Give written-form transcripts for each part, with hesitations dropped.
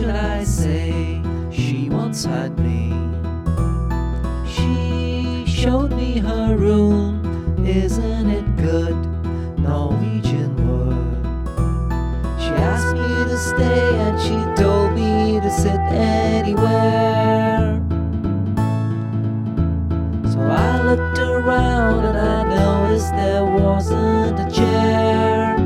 should I say? She once had me. She showed me her room. Isn't it good? Norwegian word. She asked me to stay and she told me to sit anywhere. So I looked around and I noticed there wasn't a chair.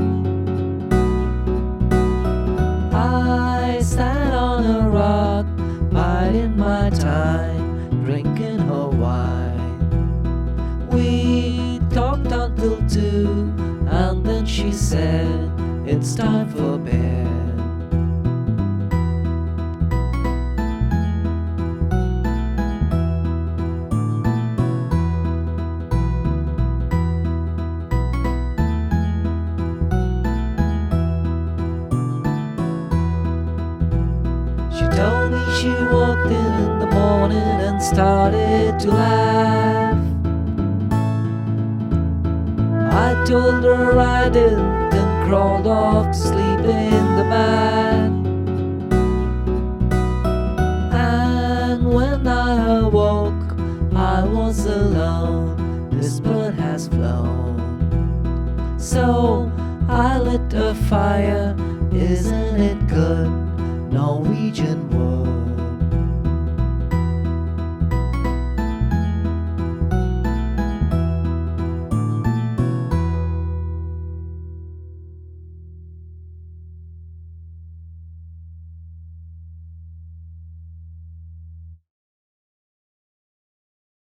I sat on a rock, biding my time, drinking her wine. We talked until 2, and then she said, it's time for bed. She told me she walked in the morning and started to laugh. I told her I didn't and crawled off to sleep in the mat. And when I awoke, I was alone. This bird has flown. So I lit a fire. Isn't it good? Norwegian word.